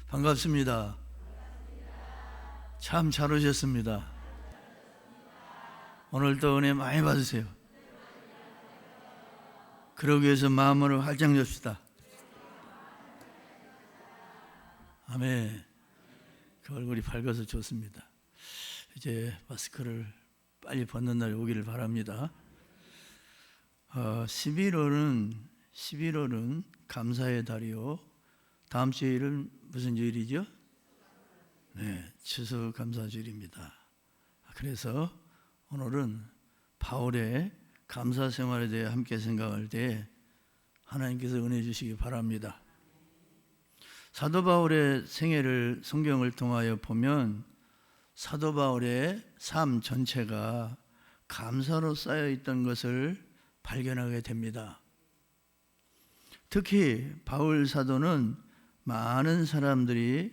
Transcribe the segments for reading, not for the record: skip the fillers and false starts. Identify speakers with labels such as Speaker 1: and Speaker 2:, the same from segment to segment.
Speaker 1: 반갑습니다. 참 잘 오셨습니다. 오늘도 은혜 많이 받으세요. 그러기 위해서 마음을 활짝 엽시다. 아멘. 그 얼굴이 밝아서 좋습니다. 이제 마스크를 빨리 벗는 날이 오기를 바랍니다. 11월은 감사의 달이요. 다음 주일은 무슨 주일이죠? 네, 추수감사주일입니다. 그래서 오늘은 바울의 감사 생활에 대해 함께 생각할 때 하나님께서 은혜 주시기 바랍니다. 사도 바울의 생애를 성경을 통하여 보면 사도 바울의 삶 전체가 감사로 쌓여 있던 것을 발견하게 됩니다. 특히 바울 사도는 많은 사람들이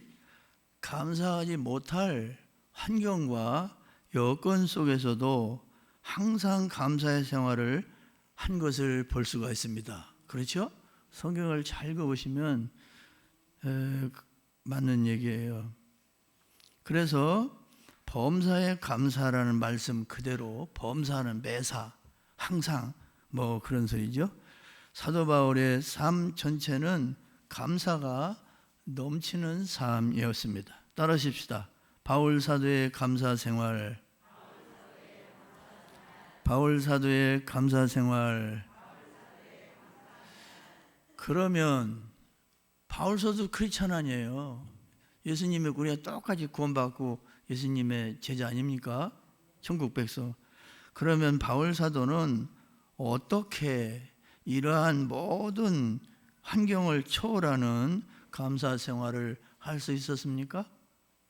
Speaker 1: 감사하지 못할 환경과 여건 속에서도 항상 감사의 생활을 한 것을 볼 수가 있습니다. 그렇죠? 성경을 잘 읽어보시면 맞는 얘기예요. 그래서 범사에 감사라는 말씀 그대로 범사는 매사, 항상 뭐 그런 소리죠. 사도 바울의 삶 전체는 감사가 넘치는 삶이었습니다. 따라하십시다. 바울 사도의 감사 생활. 바울 사도의 감사 생활. 그러면 바울 사도 크리스찬 아니에요. 예수님의 우리가 똑같이 구원받고 예수님의 제자 아닙니까? 천국 백성. 그러면 바울 사도는 어떻게 이러한 모든 환경을 초월하는 감사 생활을 할 수 있었습니까?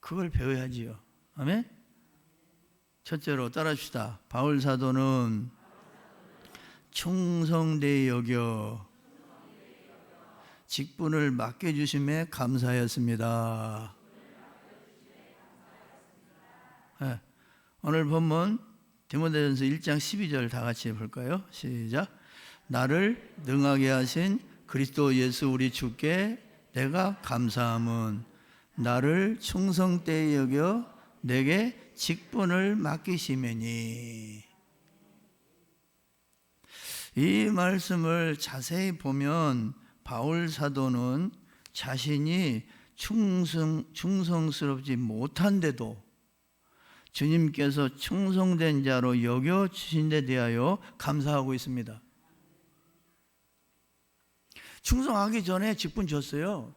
Speaker 1: 그걸 배워야지요. 아멘? 첫째로 따라합시다. 바울 사도는 충성되이 여겨 직분을 맡겨주심에 감사하였습니다. 네. 오늘 본문 디모데전서 1장 12절 다 같이 볼까요? 시작. 나를 능하게 하신 그리스도 예수 우리 주께 내가 감사함은 나를 충성되이 여겨 내게 직분을 맡기시매니. 이 말씀을 자세히 보면 바울 사도는 자신이 충성스럽지 못한데도 주님께서 충성된 자로 여겨주신 데 대하여 감사하고 있습니다. 충성하기 전에 직분 줬어요.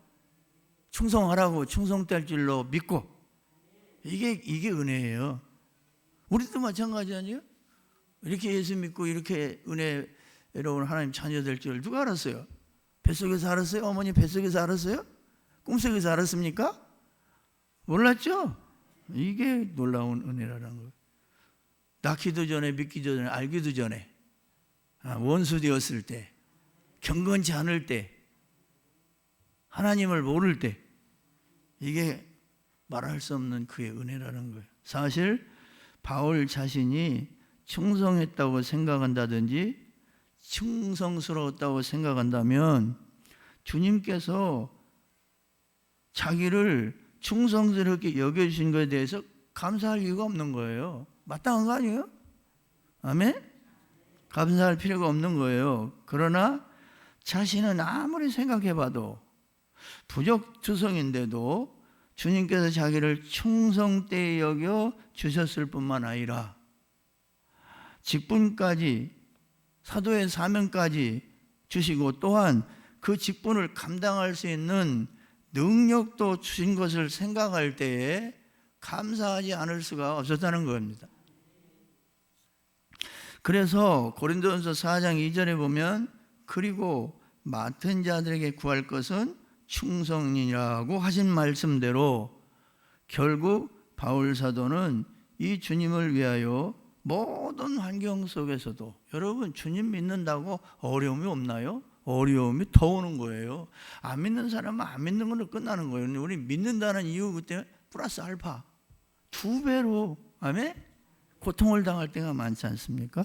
Speaker 1: 충성하라고, 충성될 줄로 믿고. 이게 은혜예요. 우리도 마찬가지 아니에요? 이렇게 예수 믿고 이렇게 은혜로운 하나님 자녀 될 줄 누가 알았어요? 뱃속에서 알았어요? 어머니 뱃속에서 알았어요? 꿈속에서 알았습니까? 몰랐죠? 이게 놀라운 은혜라는 거예요. 낳기도 전에, 믿기도 전에, 알기도 전에, 원수 되었을 때, 경건치 않을 때, 하나님을 모를 때, 이게 말할 수 없는 그의 은혜라는 거예요. 사실 바울 자신이 충성했다고 생각한다든지 충성스러웠다고 생각한다면 주님께서 자기를 충성스럽게 여겨주신 것에 대해서 감사할 이유가 없는 거예요. 마땅한 거 아니에요? 아멘? 감사할 필요가 없는 거예요. 그러나 자신은 아무리 생각해봐도 부적투성인데도 주님께서 자기를 충성되이 여겨 주셨을 뿐만 아니라 직분까지, 사도의 사명까지 주시고 또한 그 직분을 감당할 수 있는 능력도 주신 것을 생각할 때에 감사하지 않을 수가 없었다는 겁니다. 그래서 고린도전서 4장 2절에 보면 그리고 맡은 자들에게 구할 것은 충성이라고 하신 말씀대로 결국 바울 사도는 이 주님을 위하여 모든 환경 속에서도, 여러분 주님 믿는다고 어려움이 없나요? 어려움이 더 오는 거예요. 안 믿는 사람은 안 믿는 걸로 끝나는 거예요. 우리 믿는다는 이유 그때 플러스 알파 2배로 아멘? 고통을 당할 때가 많지 않습니까?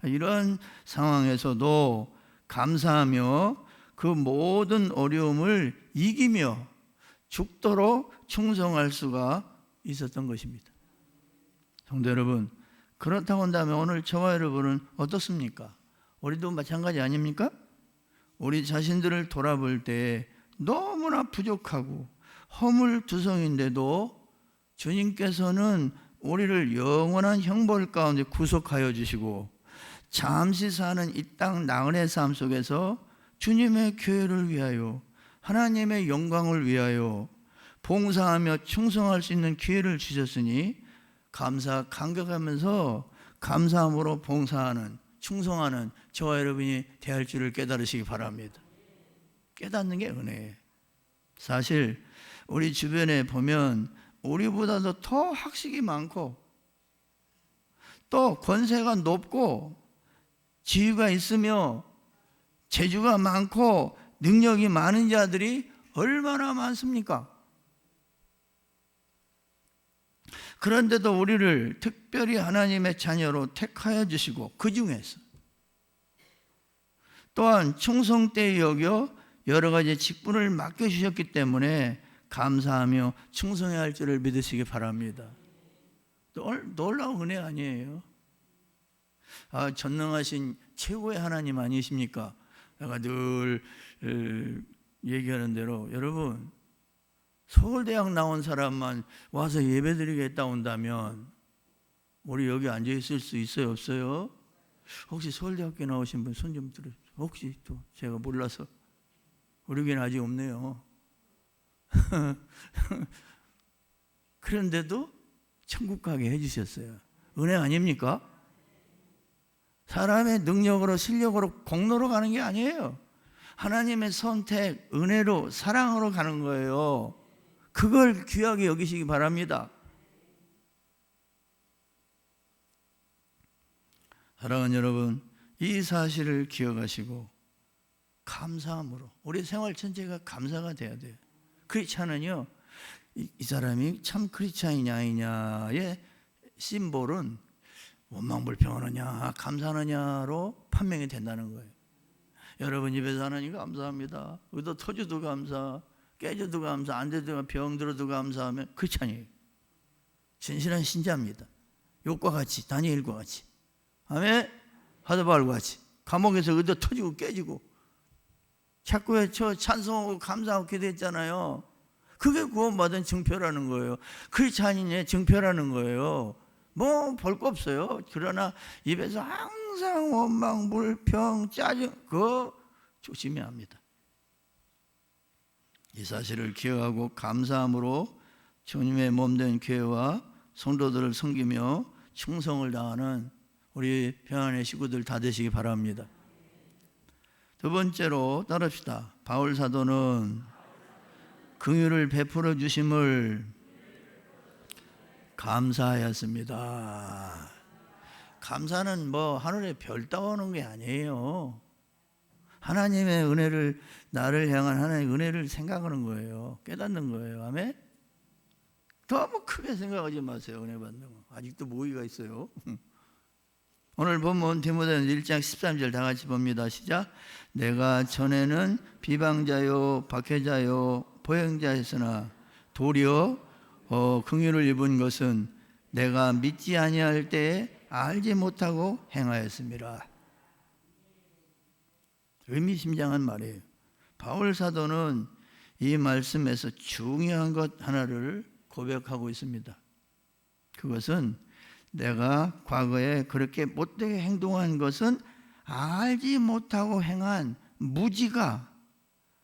Speaker 1: 이런 상황에서도 감사하며 그 모든 어려움을 이기며 죽도록 충성할 수가 있었던 것입니다. 성도 여러분, 그렇다고 한다면 오늘 저와 여러분은 어떻습니까? 우리도 마찬가지 아닙니까? 우리 자신들을 돌아볼 때 너무나 부족하고 허물투성인데도 주님께서는 우리를 영원한 형벌 가운데 구속하여 주시고 잠시 사는 이 땅 나그네 삶 속에서 주님의 교회를 위하여 하나님의 영광을 위하여 봉사하며 충성할 수 있는 기회를 주셨으니 감격하면서 감사함으로 봉사하는 충성하는 저와 여러분이 대할 줄을 깨달으시기 바랍니다. 깨닫는 게 은혜예요. 사실 우리 주변에 보면 우리보다도 더 학식이 많고 또 권세가 높고 지위가 있으며 재주가 많고 능력이 많은 자들이 얼마나 많습니까? 그런데도 우리를 특별히 하나님의 자녀로 택하여 주시고 그 중에서 또한 충성되이 여겨 여러 가지 직분을 맡겨주셨기 때문에 감사하며 충성해야 할 줄을 믿으시기 바랍니다. 놀라운 은혜 아니에요? 전능하신 최고의 하나님 아니십니까? 내가 늘 얘기하는 대로 여러분 서울대학 나온 사람만 와서 예배드리겠다 온다면 우리 여기 앉아 있을 수 있어요, 없어요? 혹시 서울대학교 나오신 분 손 좀 들어주세요. 혹시 또 제가 몰라서 우리 교회는 아직 없네요. 그런데도 천국 가게 해주셨어요. 은혜 아닙니까? 사람의 능력으로 실력으로 공로로 가는 게 아니에요. 하나님의 선택, 은혜로 사랑으로 가는 거예요. 그걸 귀하게 여기시기 바랍니다. 사랑하는 여러분, 이 사실을 기억하시고 감사함으로 우리 생활 전체가 감사가 돼야 돼요. 크리스찬은요, 이 사람이 참 크리스찬이냐 아니냐의 심볼은 원망불평하느냐 감사하느냐로 판명이 된다는 거예요. 여러분 입에서 하나님 감사합니다. 의도 터져도 감사, 깨져도 감사, 안 돼도 병들어도 감사하면 크리스찬이에요. 진실한 신자입니다. 욥과 같이, 다니엘과 같이, 아멘. 하드바알과 같이 감옥에서 의도 터지고 깨지고 자꾸에 저 찬송하고 감사하고 기도했잖아요. 그게 구원받은 증표라는 거예요. 크리스찬인의 증표라는 거예요. 뭐 볼 거 없어요. 그러나 입에서 항상 원망, 불평, 짜증, 그거 조심해야 합니다. 이 사실을 기억하고 감사함으로 주님의 몸된 교회와 성도들을 섬기며 충성을 다하는 우리 평안의 식구들 다 되시기 바랍니다. 두 번째로 따릅시다. 바울 사도는 긍휼을 베풀어 주심을 감사하였습니다. 감사는 뭐 하늘에 별 따오는 게 아니에요. 하나님의 은혜를, 나를 향한 하나님의 은혜를 생각하는 거예요. 깨닫는 거예요. 아멘? 너무 크게 생각하지 마세요. 은혜 받는 거. 아직도 모의가 있어요. 오늘 본문 디모데전서 1장 13절 다 같이 봅니다. 시작. 내가 전에는 비방자요 박해자요 보행자였으나 도리어 긍휼을 입은 것은 내가 믿지 아니할 때에 알지 못하고 행하였습니다. 의미심장한 말이에요. 바울 사도는 이 말씀에서 중요한 것 하나를 고백하고 있습니다. 그것은 내가 과거에 그렇게 못되게 행동한 것은 알지 못하고 행한 무지가,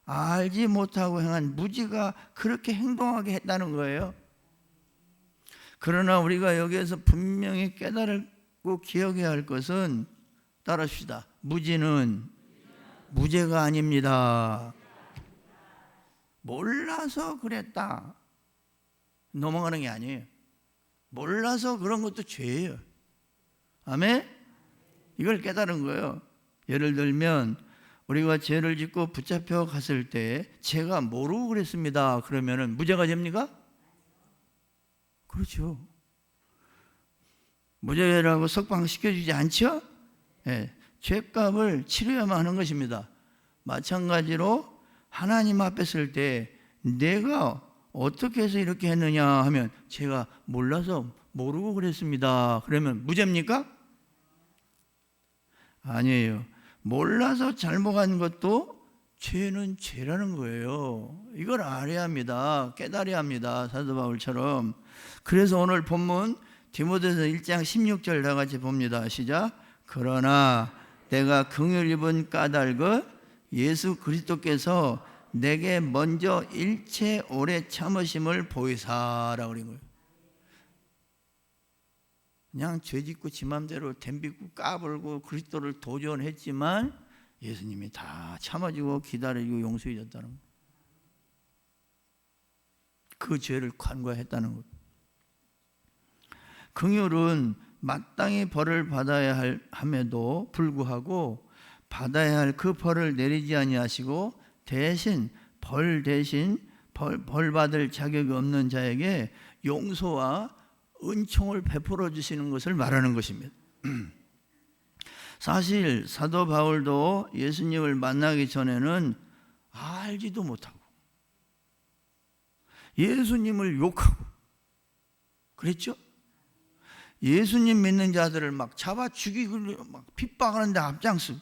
Speaker 1: 알지 못하고 행한 무지가 그렇게 행동하게 했다는 거예요. 그러나 우리가 여기에서 분명히 깨달고 기억해야 할 것은, 따라합시다. 무지는 무죄가 아닙니다. 몰라서 그랬다 넘어가는 게 아니에요. 몰라서 그런 것도 죄예요. 아멘? 이걸 깨달은 거예요. 예를 들면 우리가 죄를 짓고 붙잡혀 갔을 때 제가 모르고 그랬습니다 그러면은 무죄가 됩니까? 그렇죠. 무죄라고 석방시켜주지 않죠? 네, 죄값을 치료해야만 하는 것입니다. 마찬가지로 하나님 앞에 설 때 내가 어떻게 해서 이렇게 했느냐 하면 제가 몰라서 모르고 그랬습니다. 그러면 무죄입니까? 아니에요. 몰라서 잘못한 것도 죄는 죄라는 거예요. 이걸 알아야 합니다. 깨달아야 합니다. 사도 바울처럼. 그래서 오늘 본문 디모데서 1장 16절 다 같이 봅니다. 시작. 그러나 내가 긍휼 입은 까닭은 예수 그리스도께서 내게 먼저 일체 오래 참으심을 보이사라고 그런 거예요. 그냥 죄짓고 지 맘대로 덤비고 까불고 그리스도를 도전했지만 예수님이 다 참아주고 기다리고 용서해 줬다는 거예요. 그 죄를 간과했다는 거예요. 긍휼은 마땅히 벌을 받아야 함에도 불구하고 받아야 할 그 벌을 내리지 아니하시고 대신 벌 받을 자격이 없는 자에게 용서와 은총을 베풀어 주시는 것을 말하는 것입니다. 사실 사도 바울도 예수님을 만나기 전에는 알지도 못하고 예수님을 욕하고 그랬죠? 예수님 믿는 자들을 막 잡아 죽이고 막 핍박하는데 앞장서.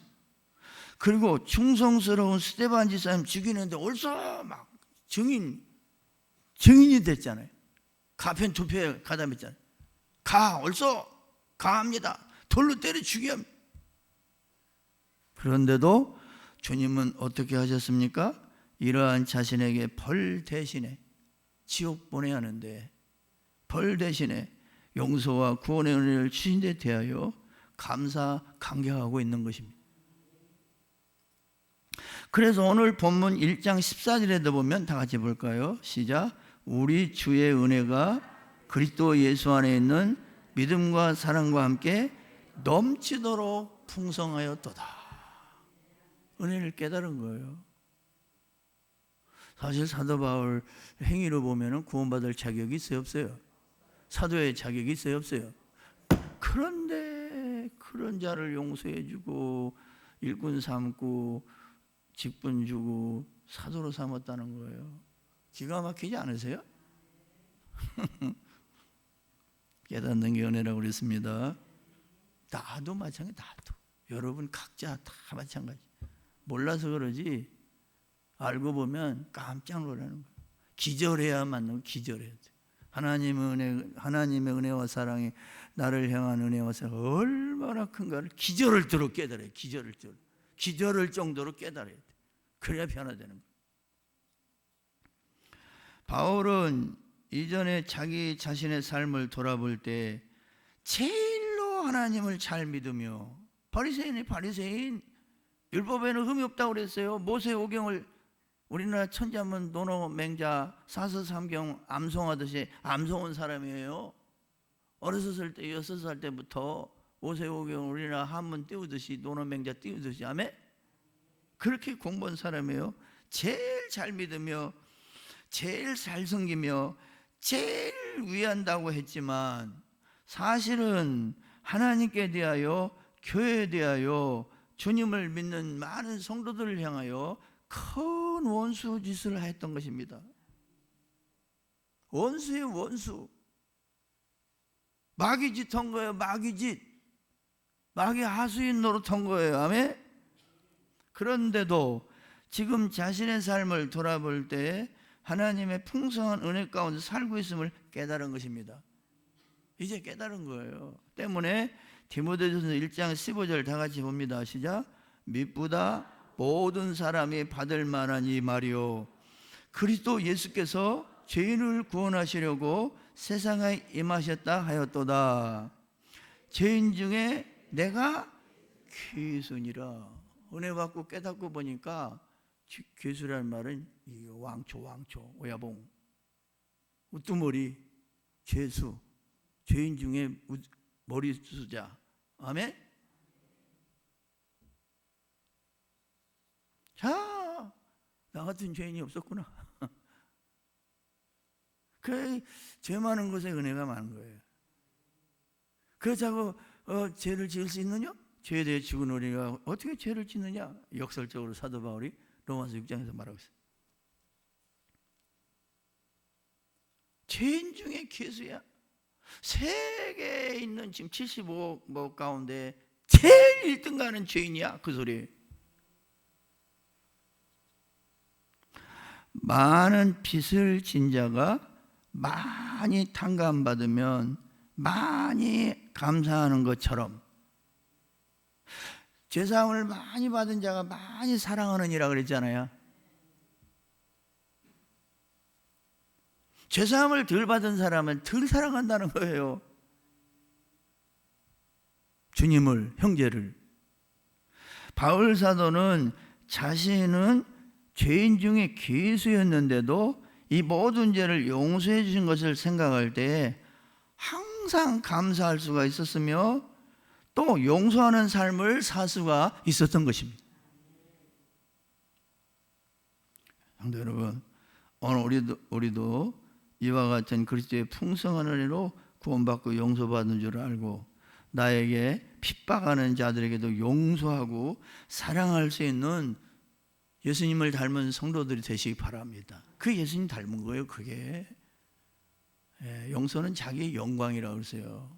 Speaker 1: 그리고 충성스러운 스데반 지사님 죽이는데 옳소 막 증인이 됐잖아요. 가편 투표에 가담했잖아요. 가 옳소 가합니다. 돌로 때려 죽여. 그런데도 주님은 어떻게 하셨습니까? 이러한 자신에게 벌 대신에 지옥 보내야 하는데 벌 대신에 용서와 구원의 은혜를 주신 데 대하여 감사하고 있는 것입니다. 그래서 오늘 본문 1장 14절에도 보면 다 같이 볼까요? 시작. 우리 주의 은혜가 그리스도 예수 안에 있는 믿음과 사랑과 함께 넘치도록 풍성하였도다. 은혜를 깨달은 거예요. 사실 사도 바울 행위로 보면 구원받을 자격이 있어요, 없어요? 사도의 자격이 있어요, 없어요? 그런데 그런 자를 용서해 주고 일꾼 삼고 직분 주고 사도로 삼았다는 거예요. 기가 막히지 않으세요? 깨닫는 게 은혜라고 그랬습니다. 나도 마찬가지. 나도 여러분 각자 다 마찬가지. 몰라서 그러지 알고 보면 깜짝 놀라는 거예요. 기절해야 맞는 거. 기절해야 돼. 하나님의 은혜와 사랑이 나를 향한 은혜와 사랑 얼마나 큰가를 기절을 들어 깨달아요. 기절을 정도로 깨달아야 돼. 그래야 변화되는 거예요. 바울은 이전에 자기 자신의 삶을 돌아볼 때 제일로 하나님을 잘 믿으며 바리새인 율법에는 흠이 없다고 그랬어요. 모세오경을 우리나라 천자문 논어 맹자 사서삼경 암송하듯이 암송한 사람이에요. 어렸을 때 6살 때부터 모세오경을 우리나라 한문 띄우듯이 논어 맹자 띄우듯이 아멘? 그렇게 공부한 사람이에요. 제일 잘 믿으며 제일 잘 섬기며 제일 위한다고 했지만 사실은 하나님께 대하여 교회에 대하여 주님을 믿는 많은 성도들을 향하여 큰 원수 짓을 했던 것입니다. 원수의 원수. 마귀 짓 한 거예요. 마귀 하수인 노릇한 거예요. 아멘? 그런데도 지금 자신의 삶을 돌아볼 때 하나님의 풍성한 은혜 가운데 살고 있음을 깨달은 것입니다. 이제 깨달은 거예요. 때문에 디모데전서 1장 15절 다 같이 봅니다. 시작. 미쁘다 모든 사람이 받을 만한 이 말이요 그리스도 예수께서 죄인을 구원하시려고 세상에 임하셨다 하였도다. 죄인 중에 내가 귀순이라. 은혜 받고 깨닫고 보니까 괴수라는 말은 왕초 오야봉 우뚜머리 죄수 죄인 중에 머리수자. 아멘. 자, 나 같은 죄인이 없었구나. 그래, 죄 많은 것에 은혜가 많은 거예요. 그렇다고 죄를 지을 수 있느냐? 죄에 대해 죽은 우리가 어떻게 죄를 짓느냐? 역설적으로 사도 바울이 로마서 6장에서 말하고 있어요. 죄인 중에 괴수야. 세계에 있는 지금 75억 가운데 제일 1등 가는 죄인이야. 그 소리. 많은 빚을 진 자가 많이 탕감받으면 많이 감사하는 것처럼 죄사함을 많이 받은 자가 많이 사랑하느니라 그랬잖아요. 죄사함을 덜 받은 사람은 덜 사랑한다는 거예요. 주님을, 형제를. 바울 사도는 자신은 죄인 중에 괴수였는데도 이 모든 죄를 용서해 주신 것을 생각할 때 항상 감사할 수가 있었으며 또 용서하는 삶을 살 수가 있었던 것입니다. 성도 여러분, 오늘 우리도 이와 같은 그리스도의 풍성한 은혜로 구원받고 용서받은 줄 알고 나에게 핍박하는 자들에게도 용서하고 사랑할 수 있는 예수님을 닮은 성도들이 되시기 바랍니다. 그 예수님 닮은 거예요. 그게 용서는 자기의 영광이라고 그러세요.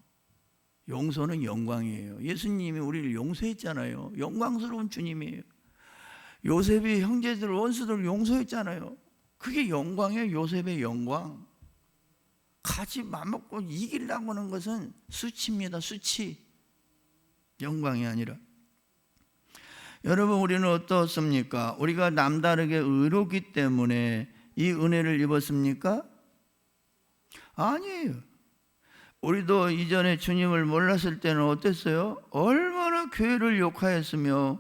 Speaker 1: 용서는 영광이에요. 예수님이 우리를 용서했잖아요. 영광스러운 주님이에요. 요셉이 형제들 원수들을 용서했잖아요. 그게 영광이에요. 요셉의 영광. 같이 맘먹고 이기려고 하는 것은 수치입니다. 수치. 영광이 아니라. 여러분, 우리는 어떻습니까? 우리가 남다르게 의롭기 때문에 이 은혜를 입었습니까? 아니에요. 우리도 이전에 주님을 몰랐을 때는 어땠어요? 얼마나 교회를 욕하였으며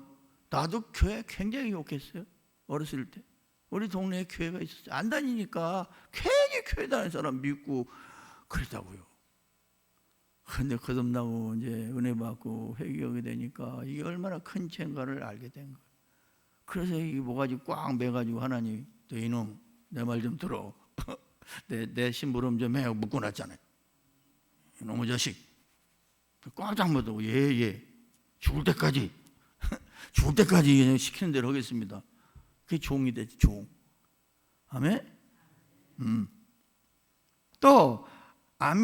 Speaker 1: 나도 교회 굉장히 욕했어요. 어렸을 때. 우리 동네에 교회가 있었어요. 안 다니니까 괜히 교회 다니는 사람 믿고 그러다고요. 그런데 거듭나고 이제 은혜 받고 회개하게 되니까 이게 얼마나 큰 죄인가를 알게 된 거예요. 그래서 이 모가지 꽉 매가지고 하나님, 너 이놈 내 말 좀 들어. 내 심부름 좀 해. 묶어놨잖아요. 이놈의 자식. 꽉 묻고 예. 죽을 때까지 죽을 때까지 시키는 대로 하겠습니다. 그게 종이 되지, 종. 아멘? 또 안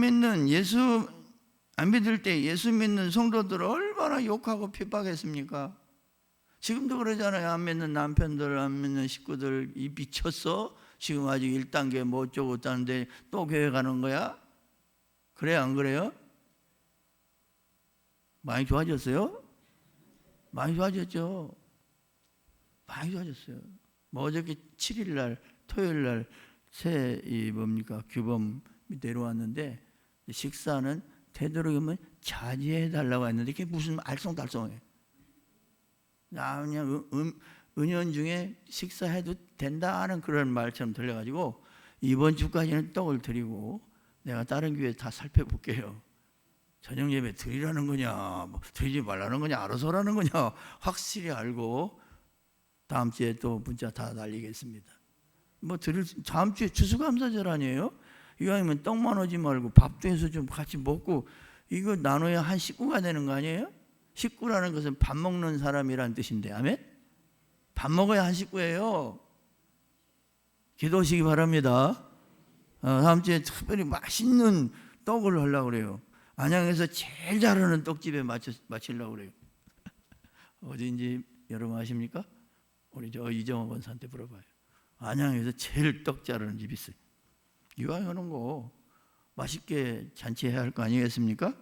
Speaker 1: 믿을 때 예수 믿는 성도들을 얼마나 욕하고 핍박했습니까? 지금도 그러잖아요. 안 믿는 남편들, 안 믿는 식구들 이 미쳤어? 지금 아직 1단계 뭐 어쩌고 있다는데 또 교회 가는 거야? 그래 안 그래요? 많이 좋아졌어요? 많이 좋아졌죠. 많이 좋아졌어요. 뭐 어저께 7일날 토요일날 새 규범이 내려왔는데 식사는 되도록이면 자제해달라고 했는데 이게 무슨 알쏭달쏭해. 그냥 은연중에 식사해도 된다는 그런 말처럼 들려가지고 이번 주까지는 떡을 드리고 내가 다른 교회 다 살펴볼게요. 저녁 예배 드리라는 거냐 뭐 드리지 말라는 거냐 알아서 하라는 거냐 확실히 알고 다음 주에 또 문자 다 날리겠습니다. 뭐 다음 주에 추수감사절 아니에요? 이왕이면 떡만 오지 말고 밥도 해서 좀 같이 먹고 이거 나눠야 한 식구가 되는 거 아니에요? 식구라는 것은 밥 먹는 사람이라는 뜻인데, 아멘? 밥 먹어야 한 식구예요. 기도하시기 바랍니다. 다음 주에 특별히 맛있는 떡을 하려고 그래요. 안양에서 제일 잘하는 떡집에 마치려고 그래요. 어딘지 여러분 아십니까? 우리 저 이정호 권사한테 물어봐요. 안양에서 제일 떡 잘하는 집이 있어요. 이왕 하는 거 맛있게 잔치해야 할 거 아니겠습니까?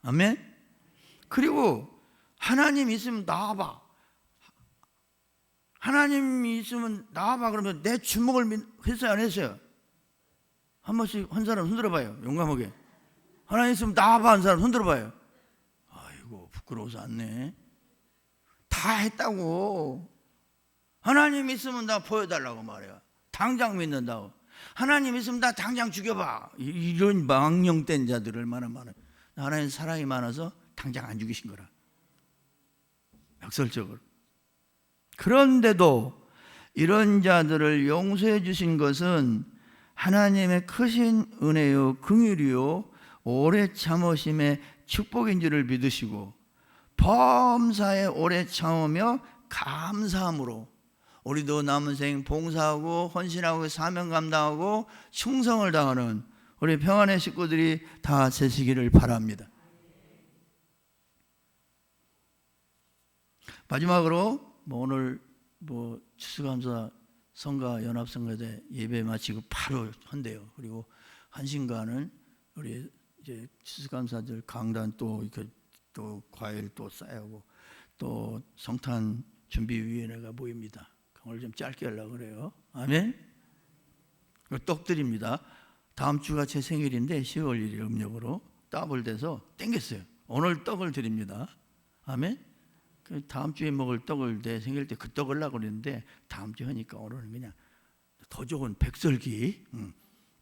Speaker 1: 아멘? 그리고 하나님 있으면 나와봐. 하나님이 있으면 나와봐. 그러면 내 주먹을 했어요 안 했어요? 한 번씩 한 사람 흔들어봐요. 용감하게. 하나님 있으면 나와봐. 한 사람 흔들어봐요. 아이고 부끄러워서 안네. 다 했다고. 하나님 있으면 나 보여달라고 말해요. 당장 믿는다고. 하나님 있으면 나 당장 죽여봐. 이런 망령된 자들 얼마나 많아요. 하나님 사랑이 많아서 당장 안 죽이신 거라. 역설적으로. 그런데도 이런 자들을 용서해 주신 것은 하나님의 크신 은혜요 긍휼이요 오래 참으심의 축복인 줄을 믿으시고 범사에 오래 참으며 감사함으로 우리도 남은 생 봉사하고 헌신하고 사명 감당하고 충성을 다하는 우리 평안의 식구들이 다 되시기를 바랍니다. 마지막으로 오늘 추수감사 성가 연합성가대 예배 마치고 바로 한대요. 그리고 한신가는 우리 이제 추수감사절 강단 또 이렇게 또 과일 또 쌓여고 또 성탄 준비위원회가 모입니다. 오늘 좀 짧게 하려고 그래요. 아멘. 떡 드립니다. 다음 주가 제 생일인데 10월 1일 음력으로 더블 돼서 땡겼어요. 오늘 떡을 드립니다. 아멘. 다음 주에 먹을 떡을 내 생일 때 그 떡을 하려고 그랬는데 다음 주 하니까 오늘은 그냥 더 좋은 백설기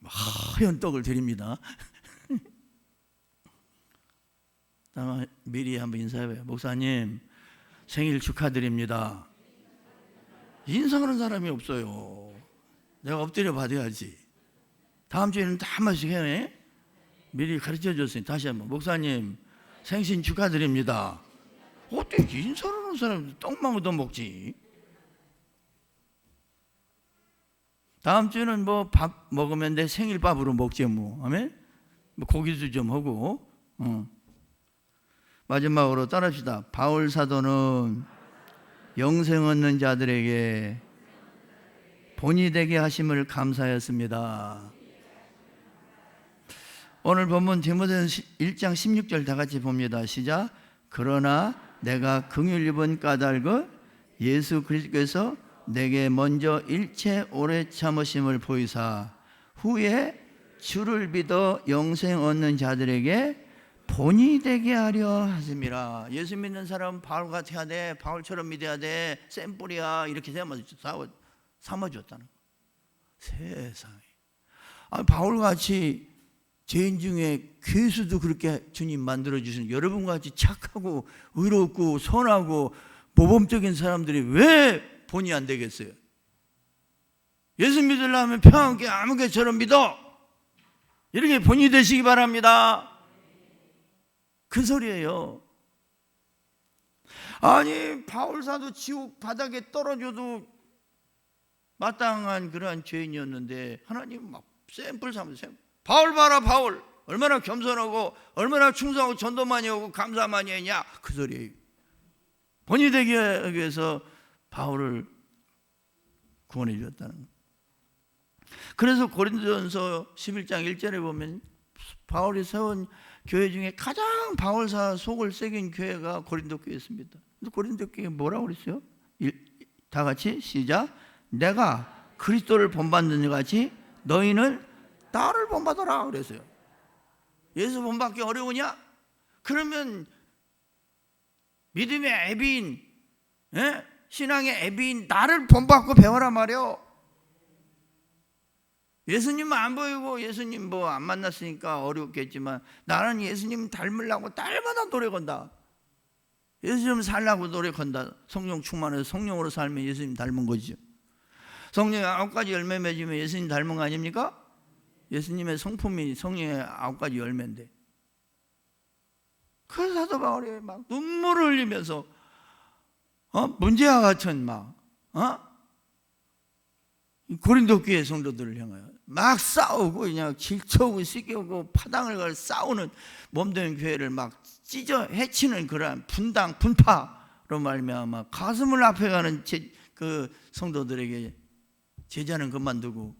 Speaker 1: 하얀 떡을 드립니다. 미리 한번 인사해봐요. 목사님 생일 축하드립니다. 인사하는 사람이 없어요. 내가 엎드려 받아야지. 다음 주에는 다 한 번씩 해. 미리 가르쳐 줬으니 다시 한번. 목사님 생신 축하드립니다. 어떻게 인사하는 사람이 떡만 얻어먹지? 다음 주는 밥 먹으면 내 생일밥으로 먹지 뭐. 아멘? 고기도 좀 하고. 마지막으로 따라합시다. 바울 사도는 영생 얻는 자들에게 본이 되게 하심을 감사하였습니다. 오늘 본문 디모데전서 1장 16절 다 같이 봅니다. 시작. 그러나 내가 긍휼 입은 까닭은 예수 그리스도께서 내게 먼저 일체 오래 참으심을 보이사 후에 주를 믿어 영생 얻는 자들에게 본이 되게 하려 하심이라. 예수 믿는 사람은 바울 같아야 돼. 바울처럼 믿어야 돼. 샘플이야. 이렇게 삼아줬다는 거. 세상에. 바울같이 죄인 중에 괴수도 그렇게 주님 만들어주신 여러분같이 착하고 의롭고 선하고 모범적인 사람들이 왜 본이 안 되겠어요? 예수 믿으려면 평안하게 아무개처럼 믿어. 이렇게 본이 되시기 바랍니다. 그 소리예요. 아니 바울사도 지옥 바닥에 떨어져도 마땅한 그러한 죄인이었는데 하나님 막 샘플 삼으세요. 바울 봐라 바울 얼마나 겸손하고 얼마나 충성하고 전도 많이 하고 감사 많이 했냐 그 소리예요. 본이 되기 위해서 바울을 구원해 주었다는 거예요. 그래서 고린도전서 11장 1절에 보면 바울이 세운 교회 중에 가장 바울사 속을 새긴 교회가 고린도 교회였습니다. 고린도 교회 뭐라고 그랬어요? 다 같이 시작. 내가 그리스도를 본받는 것 같이 너희는 나를 본받아라 그랬어요. 예수 본받기 어려우냐? 그러면 믿음의 애비인 신앙의 애비인 나를 본받고 배워라 말이요. 예수님은 안 보이고 예수님 안 만났으니까 어렵겠지만 나는 예수님 닮으려고 날마다 노력한다. 예수님 살려고 노력한다. 성령 충만해서 성령으로 살면 예수님 닮은 거죠. 성령의 9가지 열매 맺으면 예수님 닮은 거 아닙니까? 예수님의 성품이 성령의 9가지 열매인데. 그 사도 바울이 막 눈물을 흘리면서 문제와 같은 고린도 교회 성도들을 향하여 막 싸우고 그냥 질쳐오고 시기오고 파당을 걸 싸우는 몸된 교회를 막 찢어 해치는 그러한 분당 분파로 말미암아 가슴을 아파가는 그 성도들에게 제자는 그만두고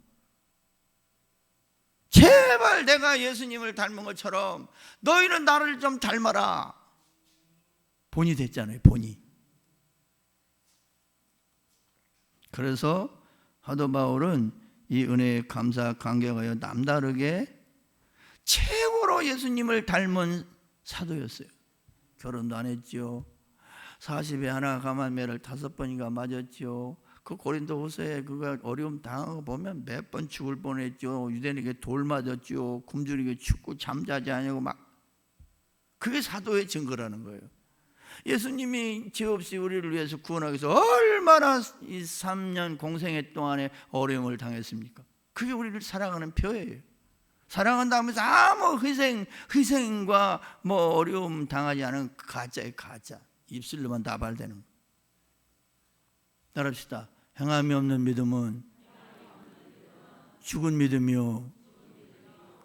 Speaker 1: 제발 내가 예수님을 닮은 것처럼 너희는 나를 좀 닮아라. 본이 됐잖아요. 본이. 그래서 사도 바울은 이 은혜에 감사 감격하여 남다르게 최고로 예수님을 닮은 사도였어요. 결혼도 안 했죠. 40에 하나 가만매를 5번인가 맞았죠. 그 고린도 후서에 그가 어려움 당하고 보면 몇 번 죽을 뻔했죠. 유대인에게 돌 맞았죠. 굶주리게 춥고 잠자지 않냐고 막. 그게 사도의 증거라는 거예요. 예수님이 죄 없이 우리를 위해서 구원하기 위해서 얼마나 이 3년 공생애 동안에 어려움을 당했습니까? 그게 우리를 사랑하는 표예요. 사랑한다 하면서 아무 희생과 어려움 당하지 않은 가짜의 가짜. 입술로만 나발대는 거. 따라합시다. 행함이 없는 믿음은 죽은 믿음이요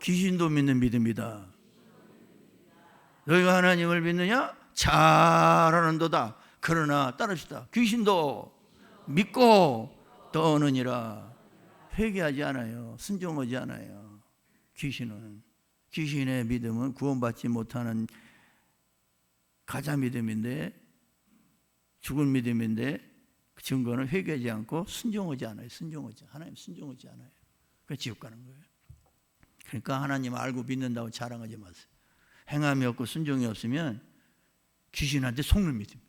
Speaker 1: 귀신도 믿는 믿음이다. 너희가 하나님을 믿느냐? 잘하는도다. 그러나 따릅시다. 귀신도 믿고 떠느니라. 회개하지 않아요. 순종하지 않아요. 귀신의 믿음은 구원받지 못하는 가짜 믿음인데, 죽은 믿음인데, 그 증거는 회개하지 않고 순종하지 않아요. 하나님 순종하지 않아요. 그래서 지옥 가는 거예요. 그러니까 하나님 알고 믿는다고 자랑하지 마세요. 행함이 없고 순종이 없으면 귀신한테 속는 믿음.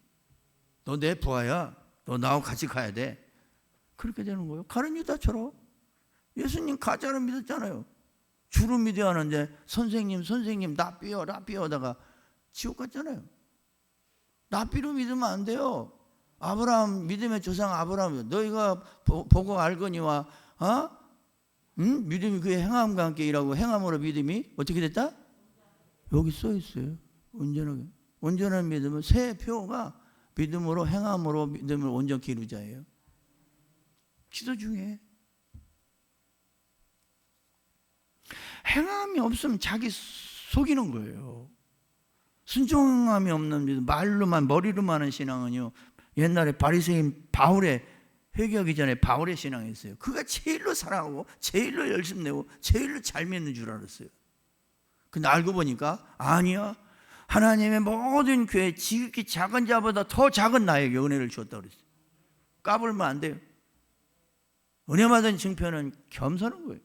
Speaker 1: 너 내 부하야. 너 나하고 같이 가야 돼. 그렇게 되는 거예요. 가룟 유다처럼. 예수님 가짜로 믿었잖아요. 주로 믿어야 하는데 선생님 납비요 하다가 지옥 갔잖아요. 납비로 믿으면 안 돼요. 아브라함 믿음의 조상 아브라함, 너희가 보고 알거니와 믿음이 그의 행함과 함께 일하고 행함으로 믿음이 어떻게 됐다? 여기 써 있어요. 온전한 믿음은 새 표가 믿음으로 행함으로 믿음을 온전히 이루자예요. 기도 중에 행함이 없으면 자기 속이는 거예요. 순종함이 없는 믿음, 말로만 머리로만 하는 신앙은요, 옛날에 바리새인 바울의 회개하기 전에 바울의 신앙이었어요. 그가 제일로 사랑하고 제일로 열심 내고 제일로 잘 믿는 줄 알았어요. 근데 알고 보니까 아니야, 하나님의 모든 교회 지극히 작은 자보다 더 작은 나에게 은혜를 주었다고 그랬어요. 까불면 안 돼요. 은혜 받은 증표는 겸손한 거예요.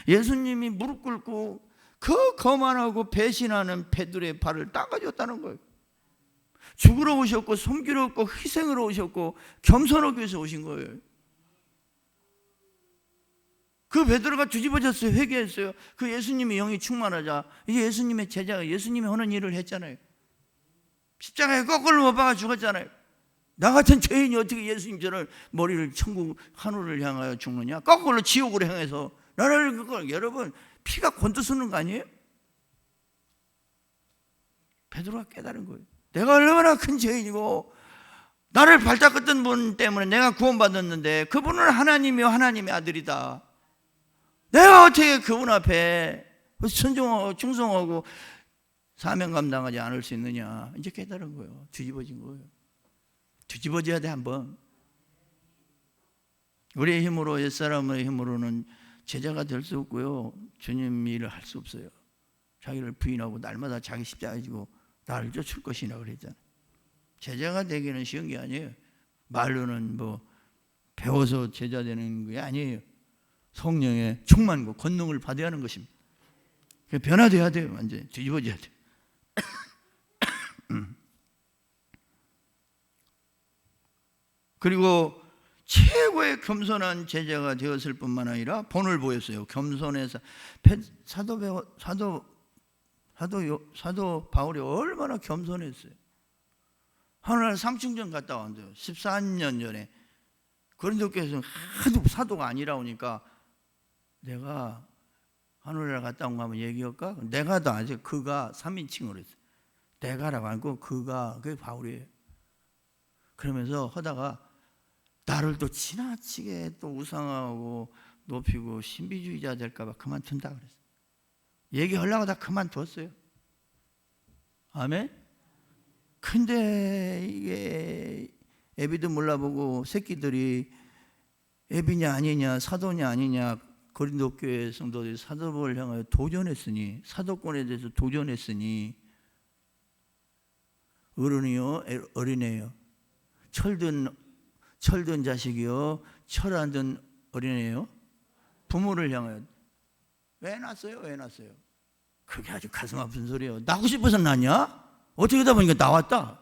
Speaker 1: 예수님이 무릎 꿇고 그 거만하고 배신하는 베드로의 발을 닦아줬다는 거예요. 죽으러 오셨고 섬기러 오고 희생으로 오셨고 겸손하기 위해서 오신 거예요. 그 베드로가 뒤집어졌어요. 회개했어요. 그 예수님의 영이 충만하자 이제 예수님의 제자가 예수님이 하는 일을 했잖아요. 십자가에 거꾸로 못 박아 죽었잖아요. 나 같은 죄인이 어떻게 예수님처럼 머리를 천국 하늘을 향하여 죽느냐? 거꾸로 지옥으로 향해서 나를 여러분 피가 곤두서는 거 아니에요? 베드로가 깨달은 거예요. 내가 얼마나 큰 죄인이고 나를 발닦았던 분 때문에 내가 구원받았는데 그분은 하나님이요 하나님의 아들이다. 내가 어떻게 그분 앞에 순종하고 충성하고 사명 감당하지 않을 수 있느냐. 이제 깨달은 거예요. 뒤집어진 거예요. 뒤집어져야 돼. 한번 우리의 힘으로 옛사람의 힘으로는 제자가 될 수 없고요, 주님 일을 할 수 없어요. 자기를 부인하고 날마다 자기 십자가 지고 나를 쫓을 것이라 그랬잖아요. 제자가 되기는 쉬운 게 아니에요. 말로는 뭐 배워서 제자 되는 게 아니에요. 성령의 충만과 권능을 받아야 하는 것입니다. 변화돼야 돼요. 완전히 뒤집어져야 돼요. 그리고 최고의 겸손한 제자가 되었을 뿐만 아니라 본을 보였어요. 겸손해서 사도 바울이 얼마나 겸손했어요. 하늘날 삼층전 갔다 왔는데요. 14년 전에 고린도 교회에서 하도 사도가 아니라 오니까 내가 하늘날 갔다 온 거 한번 얘기할까? 내가도 아직 그가 3인칭으로 했어요. 내가라고 하고 그가 그게 바울이에요. 그러면서 하다가 나를 또 지나치게 또 우상하고 높이고 신비주의자 될까 봐 그만둔다 그랬어요. 얘기하려고 다 그만뒀어요. 아멘? 근데 이게 애비도 몰라보고 새끼들이 애비냐 아니냐 사도냐 아니냐 고린도 교회 성도들이 사도를 향하여 도전했으니 사도권에 대해서 도전했으니 어른이요 어린애요 철든 자식이요 철 안 든 어린애요 부모를 향하여 왜 낳았어요? 그게 아주 가슴 아픈 소리예요. 낳고 싶어서 낳냐? 어떻게 하다 보니까 나왔다.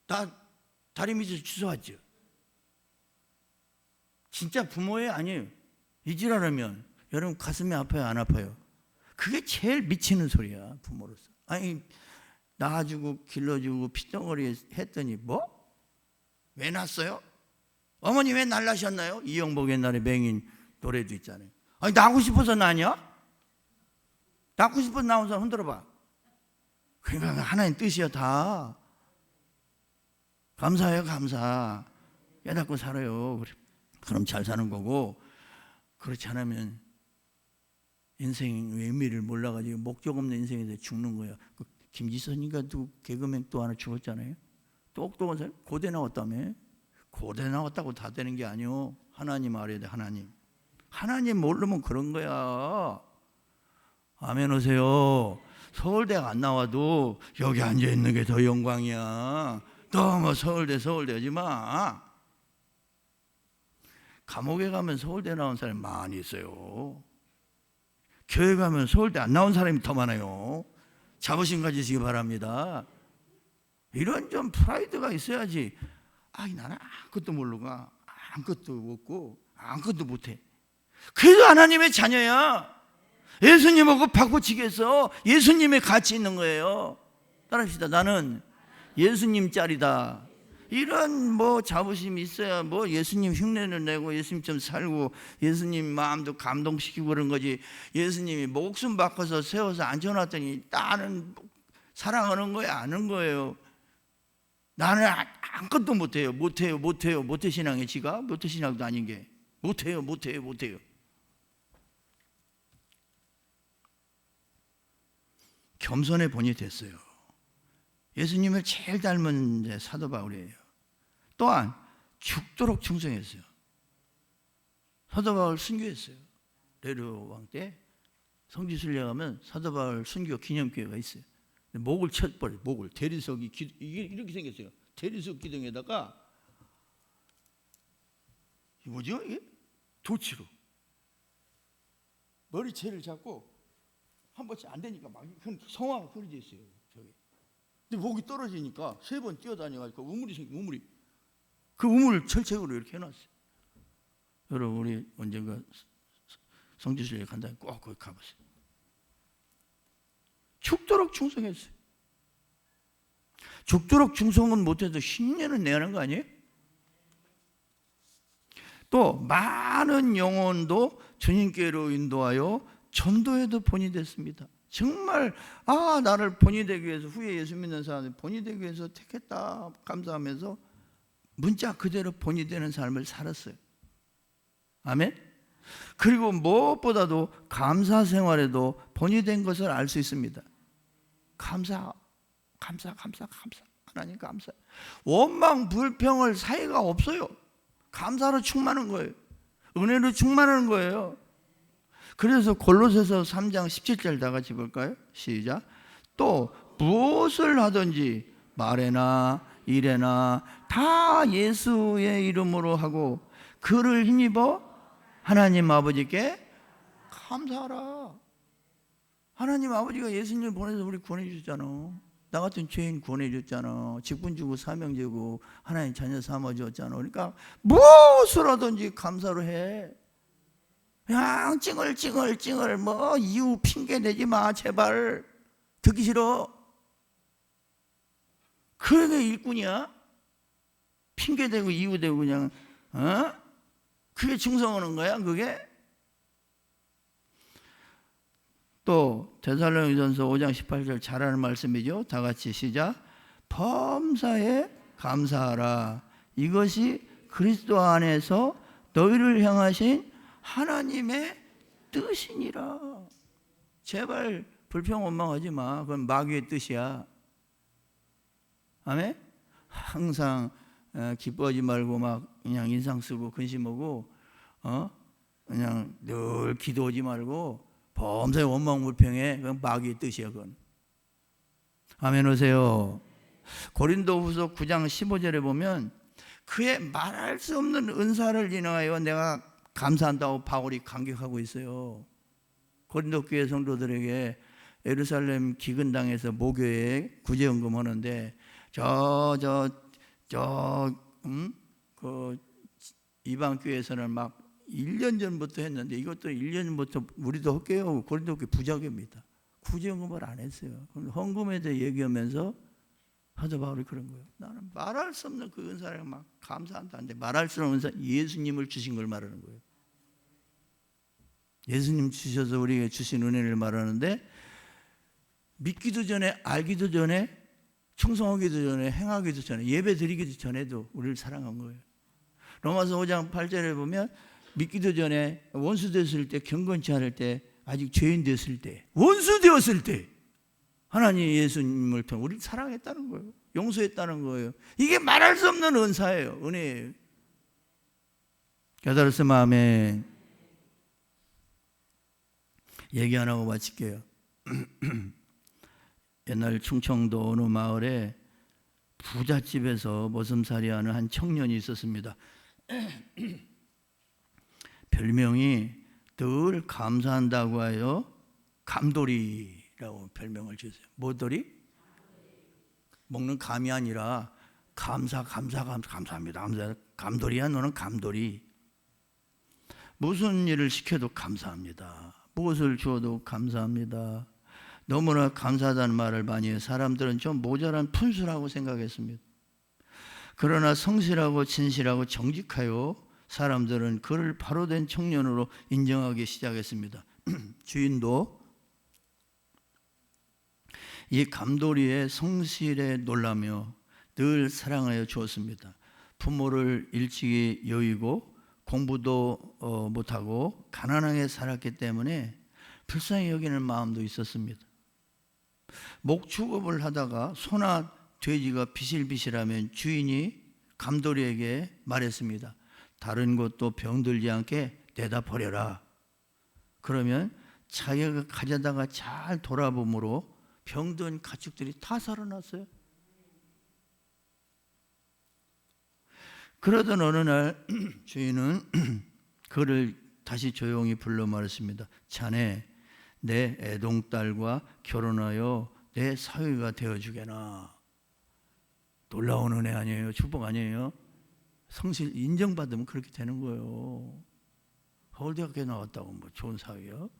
Speaker 1: 나 다리 밑에서 주워왔죠. 진짜 부모예요? 아니에요. 이지라면 여러분 가슴이 아파요? 안 아파요? 그게 제일 미치는 소리야. 부모로서. 아니 낳아주고 길러주고 핏덩어리 했더니 뭐? 왜 낳았어요? 어머니 왜 날라셨나요? 이영복 옛날에 맹인 노래도 있잖아요. 아니 낳고 싶어서 낳냐? 낳고 싶어서 낳은 사람 흔들어봐. 그러니까 하나님 뜻이야 다. 감사해요, 감사. 깨닫고 살아요. 그럼 잘 사는 거고, 그렇지 않으면 인생 의미를 몰라가지고 목적 없는 인생에서 죽는 거야. 김지선이가 또 개그맨 또 하나 죽었잖아요. 똑똑한 사람, 고대 나왔다며. 고대 나왔다고 다 되는 게 아니요. 하나님 알아야 돼, 하나님. 하나님 모르면 그런 거야. 아멘 오세요. 서울대 안 나와도 여기 앉아 있는 게 더 영광이야. 너무 서울대 하지 마. 감옥에 가면 서울대 나온 사람이 많이 있어요. 교회 가면 서울대 안 나온 사람이 더 많아요. 자부심 가지시기 바랍니다. 이런 좀 프라이드가 있어야지. 나는 아무것도 모르고 아무것도 없고 아무것도 못해. 그래도 하나님의 자녀야. 예수님하고 바꿔치겠어. 예수님의 가치 있는 거예요. 따라합시다. 나는 예수님 짤이다. 이런 자부심이 있어야 예수님 흉내를 내고 예수님처럼 살고 예수님 마음도 감동시키고 그런 거지. 예수님이 목숨 바꿔서 세워서 앉혀놨더니 나는 사랑하는 거야, 아는 거예요. 나는 아무것도 못해요. 모태신앙의 지가 모태신앙도 아닌 게 못해요. 겸손의 본이 됐어요. 예수님을 제일 닮은 사도 바울이에요. 또한 죽도록 충성했어요. 사도 바울 순교했어요. 네로 왕 때 성지순례 가면 사도 바울 순교 기념교회가 있어요. 목을 쳐버려요. 목을 대리석이 이게 이렇게 생겼어요. 대리석 기둥에다가 이게 뭐죠? 이게 도치로 머리채를 잡고 한 번씩 안 되니까 막 성화가 그려져 있어요. 저기. 근데 목이 떨어지니까 3번 뛰어다녀가지고 우물이 그 우물을 철책으로 이렇게 해놨어요. 여러분 우리 언젠가 성지순례 간다면 꼭 거기 가보세요. 죽도록 충성했어요. 죽도록 충성은 못해도 흉내는 내는 거 아니에요? 또 많은 영혼도 주님께로 인도하여 전도에도 본이 됐습니다. 정말 나를 본이 되기 위해서 후에 예수 믿는 사람들 본이 되기 위해서 택했다 감사하면서 문자 그대로 본이 되는 삶을 살았어요. 아멘. 그리고 무엇보다도 감사 생활에도 본이 된 것을 알 수 있습니다. 감사 하나님 감사. 원망 불평할 사이가 없어요. 감사로 충만한 거예요. 은혜로 충만한 거예요. 그래서 골로새서 3장 17절 다 같이 볼까요? 시작. 또 무엇을 하든지 말에나 일에나 다 예수의 이름으로 하고 그를 힘입어 하나님 아버지께 감사하라. 하나님 아버지가 예수님을 보내서 우리 구원해주셨잖아. 나 같은 죄인 구원해줬잖아. 직분 주고 사명 주고 하나님 자녀 삼아줬잖아. 그러니까 무엇을 하든지 감사로 해. 그냥 찡얼 이유 핑계 내지 마 제발. 듣기 싫어. 그게 일꾼이야. 핑계 대고 이유 대고 그냥 그게 충성하는 거야 그게. 또 데살로니가전서 5장 18절 잘하는 말씀이죠. 다 같이 시작. 범사에 감사하라. 이것이 그리스도 안에서 너희를 향하신 하나님의 뜻이니라. 제발 불평 원망하지 마. 그건 마귀의 뜻이야. 아멘. 항상 기뻐하지 말고 막 그냥 인상 쓰고 근심하고 그냥 늘 기도하지 말고 범사에 원망 불평해. 그건 마귀의 뜻이야 그건. 아멘 오세요. 고린도후서 9장 15절에 보면 그의 말할 수 없는 은사를 인하여 내가 감사한다고 바울이 감격하고 있어요. 고린도 교회 성도들에게 예루살렘 기근당에서 목요에 구제연금 하는데 그 이방 교회에서는 막 1년 전부터 했는데 이것도 1년 전부터 우리도 할게요. 고린도 교회 부자교입니다. 구제연금을 안 했어요. 헌금에 대해 얘기하면서 사도 바울이 그런 거예요. 나는 말할 수 없는 그 은사를 막 감사한다는데 말할 수 없는 은사 예수님을 주신 걸 말하는 거예요. 예수님 주셔서 우리에게 주신 은혜를 말하는데 믿기도 전에, 알기도 전에, 충성하기도 전에, 행하기도 전에, 예배 드리기도 전에도 우리를 사랑한 거예요. 로마서 5장 8절에 보면 믿기도 전에, 원수 됐을 때, 경건치 않을 때, 아직 죄인 됐을 때, 원수 되었을 때 하나님 예수님을 통해 우리를 사랑했다는 거예요. 용서했다는 거예요. 이게 말할 수 없는 은사예요. 은혜예요. 깨달았으면 아멘. 얘기 안 하고 마칠게요. 옛날 충청도 어느 마을에 부잣집에서 머슴살이하는 한 청년이 있었습니다. 별명이 늘 감사한다고 하여 감돌이라고 별명을 지었어요. 뭐돌이? 먹는 감이 아니라 감사합니다. 감돌이야, 너는 감돌이. 무슨 일을 시켜도 감사합니다. 무엇을 주어도 감사합니다. 너무나 감사하다는 말을 많이 해요. 사람들은 좀 모자란 푼수라고 생각했습니다. 그러나 성실하고 진실하고 정직하여 사람들은 그를 바로 된 청년으로 인정하기 시작했습니다. 주인도 이 감돌이의 성실에 놀라며 늘 사랑하여 주었습니다. 부모를 일찍이 여의고 공부도 못하고 가난하게 살았기 때문에 불쌍히 여기는 마음도 있었습니다. 목축업을 하다가 소나 돼지가 비실비실하면 주인이 감돌이에게 말했습니다. 다른 것도 병들지 않게 내다 버려라. 그러면 자기가 가져다가 잘 돌아봄으로 병든 가축들이 다 살아났어요. 그러던 어느 날 주인은 그를 다시 조용히 불러 말했습니다. 자네 내 애동딸과 결혼하여 내 사위가 되어주게나. 놀라운 은혜 아니에요? 축복 아니에요? 성실 인정받으면 그렇게 되는 거예요. 서울대학교에 나왔다고 뭐 좋은 사위요?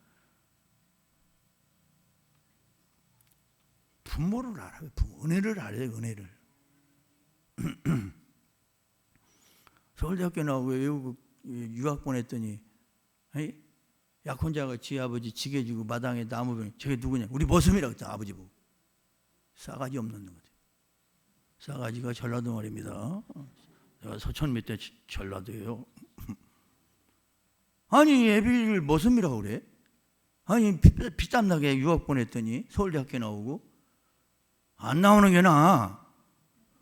Speaker 1: 부모를 알아요. 은혜를 알아요. 은혜를. 서울대학교 나오고 외국 유학 보냈더니 약혼자가 지 아버지 지게 주고 마당에 나무병, 저게 누구냐? 우리 머슴이라고 했잖아. 아버지 보고. 싸가지 없는 거지. 싸가지가 전라도 말입니다. 내가 서천 밑에 전라도예요. 아니 애비를 머슴이라고 그래? 아니 피땀나게 유학 보냈더니 서울대학교 나오고 안 나오는 게 나아.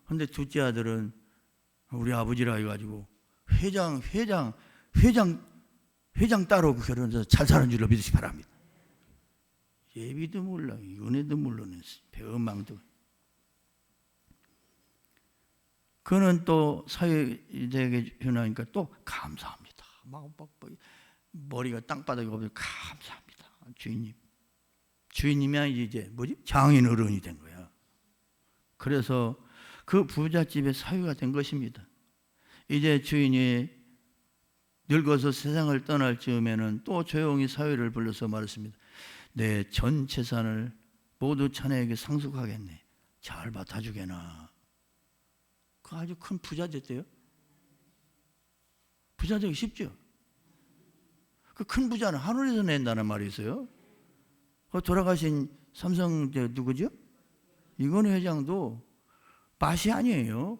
Speaker 1: 근데 둘째 아들은 우리 아버지라 해가지고 회장 따로 결혼해서 잘 사는 줄로 믿으시 바랍니다. 예비도 몰라, 은혜도 모르는 배은망도. 그는 또 사회되게 변하니까 또 감사합니다. 막 머리가 땅바닥에 오면 감사합니다. 주인님이 이제 뭐지? 장인 어른이 된 거야. 그래서 그 부잣집의 사위가 된 것입니다. 이제 주인이 늙어서 세상을 떠날 즈음에는 또 조용히 사위를 불러서 말했습니다. 내 전 재산을 모두 자네에게 상속하겠네. 잘 맡아주게나. 그 아주 큰 부자 됐대요. 부자 되기 쉽죠? 그 큰 부자는 하늘에서 낸다는 말이 있어요. 그 돌아가신 삼성 누구죠? 이건희 회장도 맛이 아니에요.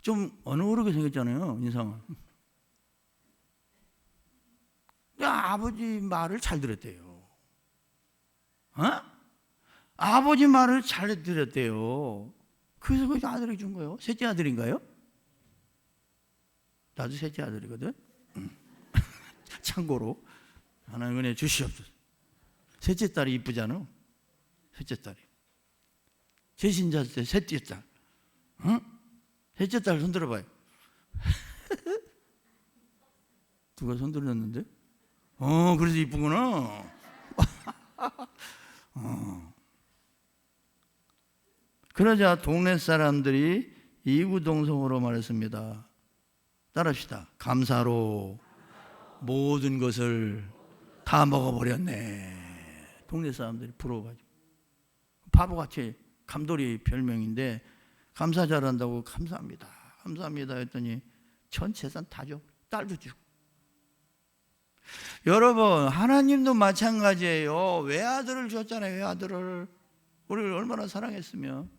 Speaker 1: 좀 어느그렇게 생겼잖아요, 인상은. 아버지 말을 잘 들었대요. 아버지 말을 잘 들었대요. 그래서 그 아들이 준 거예요. 셋째 아들인가요? 나도 셋째 아들이거든. 참고로 하나님 은혜 주시옵소서. 셋째 딸이 이쁘잖아. 셋째 딸이. 제신자 때 셋째 딸. 셋째 딸 손 들어봐요. 누가 손 들었는데? 그래서 이쁘구나. 그러자 동네 사람들이 이구동성으로 말했습니다. 따라합시다. 감사로 모든 것을 다 먹어버렸네. 동네 사람들이 부러워가지고. 바보같이 감돌이 별명인데 감사 잘한다고 감사합니다. 감사합니다 했더니 전 재산 다 줘. 딸도 주고. 여러분, 하나님도 마찬가지예요. 외아들을 줬잖아요. 외아들을. 우리를 얼마나 사랑했으면.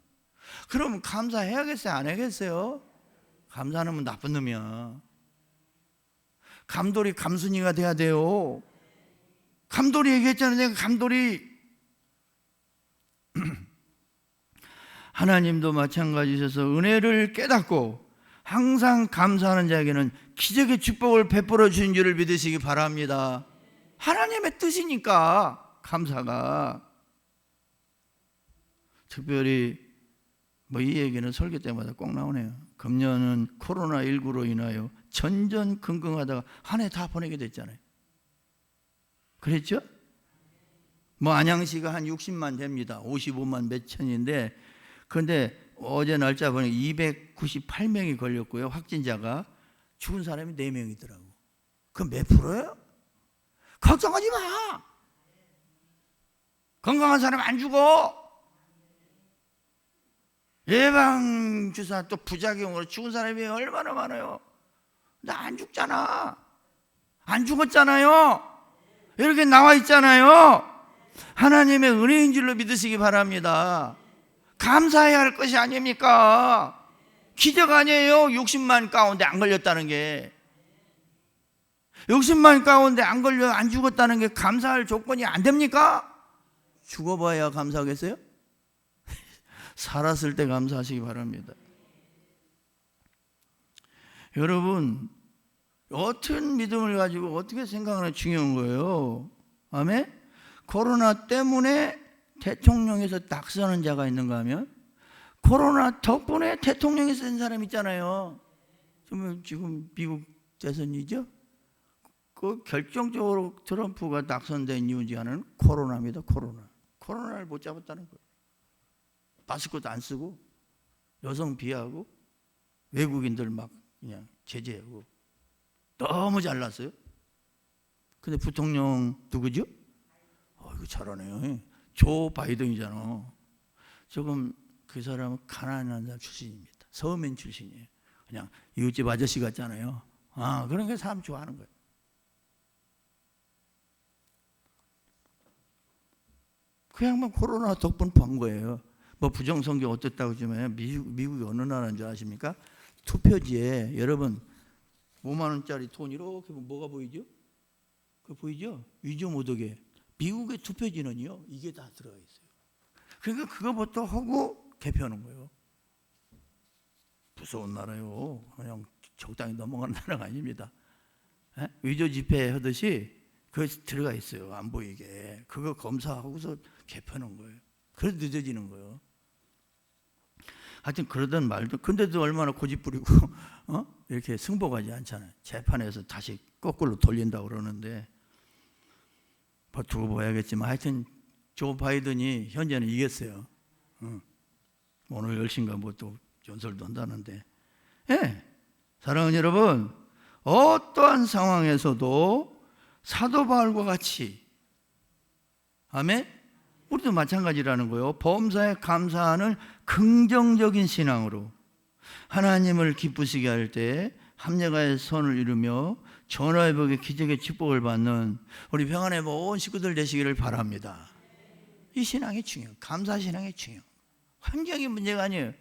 Speaker 1: 그럼 감사해야겠어요? 안 해야겠어요? 감사 안 하면 나쁜 놈이야. 감돌이 감순이가 돼야 돼요. 감돌이 얘기했잖아요. 내가 감돌이. 하나님도 마찬가지셔서 은혜를 깨닫고 항상 감사하는 자에게는 기적의 축복을 베풀어 주신 줄을 믿으시기 바랍니다. 하나님의 뜻이니까 감사가. 특별히 이 얘기는 설교 때마다 꼭 나오네요. 금년은 코로나19로 인하여 전전긍긍하다가 한 해 다 보내게 됐잖아요. 그랬죠? 안양시가 한 60만 됩니다. 55만 몇 천인데, 그런데 어제 날짜 보니 298명이 걸렸고요. 확진자가. 죽은 사람이 4명이더라고. 그럼 몇 프로예요? 걱정하지 마. 건강한 사람 안 죽어. 예방주사 또 부작용으로 죽은 사람이 얼마나 많아요. 나 안 죽잖아. 안 죽었잖아요. 이렇게 나와 있잖아요. 하나님의 은혜인 줄로 믿으시기 바랍니다. 감사해야 할 것이 아닙니까? 기적 아니에요. 60만 가운데 안 걸렸다는 게. 60만 가운데 안 죽었다는 게 감사할 조건이 안 됩니까? 죽어봐야 감사하겠어요? 살았을 때 감사하시기 바랍니다. 여러분, 어떤 믿음을 가지고 어떻게 생각하는 중요한 거예요. 아멘? 코로나 때문에 대통령에서 낙선한 자가 있는가 하면 코로나 덕분에 대통령이 된 사람 있잖아요. 지금 미국 대선이죠? 그 결정적으로 트럼프가 낙선된 이유 중 하나는 코로나입니다. 코로나를 못 잡았다는 거예요. 마스크도 안 쓰고 여성 비하하고 외국인들 막 그냥 제재하고 너무 잘났어요. 근데 부통령 누구죠? 이거 잘하네요. 조 바이든이잖아. 조금 그 사람은 가난한 자 출신입니다. 서민 출신이에요. 그냥 이웃집 아저씨 같잖아요. 그러니까 사람 좋아하는 거예요. 그 양반 코로나 덕분 번 거예요. 부정선거 어땠다고 하지만 미국이 어느 나라인 줄 아십니까? 투표지에 여러분 5만 원짜리 돈 이렇게 보면 뭐가 보이죠? 그거 보이죠? 위조 모독에 미국의 투표지는요 이게 다 들어가 있어요. 그러니까 그거부터 하고 개표하는 거예요. 무서운 나라요. 그냥 적당히 넘어가는 나라가 아닙니다. 위조 집회 하듯이 그거 들어가 있어요. 안 보이게. 그거 검사하고서 개표하는 거예요. 그래서 늦어지는 거예요. 하여튼 그러던 말도, 근데도 얼마나 고집부리고 이렇게 승복하지 않잖아요. 재판에서 다시 거꾸로 돌린다고 그러는데 두고 봐야겠지만 하여튼 조 바이든이 현재는 이겼어요. 오늘 10시인가 또 연설도 한다는데. 사랑하는 여러분, 어떠한 상황에서도 사도 바울과 같이, 아멘? 우리도 마찬가지라는 거예요. 범사에 감사하는 긍정적인 신앙으로 하나님을 기쁘시게 할 때 합력하여 선을 이루며 전화회복의 기적의 축복을 받는 우리 평안의 모든 식구들 되시기를 바랍니다. 이 신앙이 중요해요. 감사 신앙이 중요해요. 환경이 문제가 아니에요.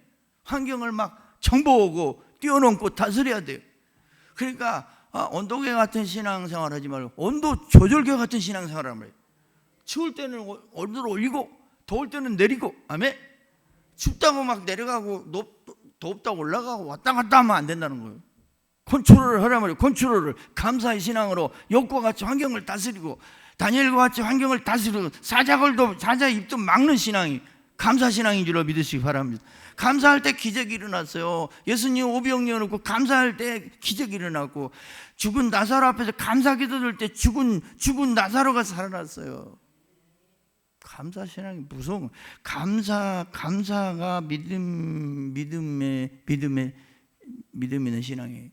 Speaker 1: 환경을 막 정보하고 뛰어넘고 다스려야 돼요. 그러니까 온도계 같은 신앙생활 하지 말고 온도 조절계 같은 신앙생활을 하면 돼요. 추울 때는 온도를 올리고 더울 때는 내리고, 아멘? 춥다고 막 내려가고 덥다고 올라가고 왔다 갔다 하면 안 된다는 거예요. 컨트롤을 하란 말이에요. 컨트롤을. 감사의 신앙으로 욥과 같이 환경을 다스리고 다니엘과 같이 환경을 다스리고 사자의 입도 막는 신앙이 감사 신앙인 줄로 믿으시기 바랍니다. 감사할 때 기적이 일어났어요. 예수님 오병 이어놓고 감사할 때 기적이 일어났고 죽은 나사로 앞에서 감사 기도 들 때 죽은 나사로가 살아났어요. 감사 신앙이 무서운 감사가 믿음 있는 신앙이에요.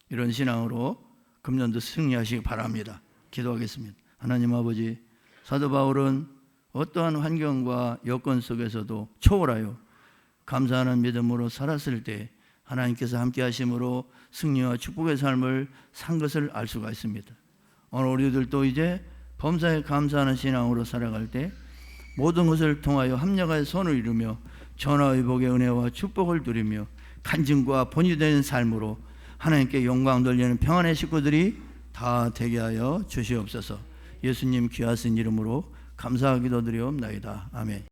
Speaker 1: 이런 신앙으로 금년도 승리하시기 바랍니다. 기도하겠습니다. 하나님 아버지, 사도 바울은 어떠한 환경과 여건 속에서도 초월하여 감사하는 믿음으로 살았을 때 하나님께서 함께 하심으로 승리와 축복의 삶을 산 것을 알 수가 있습니다. 오늘 우리들도 이제 범사에 감사하는 신앙으로 살아갈 때 모든 것을 통하여 합력하여 선을 이루며 전화위복의 은혜와 축복을 누리며 간증과 본이 되는 삶으로 하나님께 영광 돌리는 평안의 식구들이 다 되게 하여 주시옵소서. 예수님 귀하신 이름으로 감사하기도 드리옵나이다. 아멘.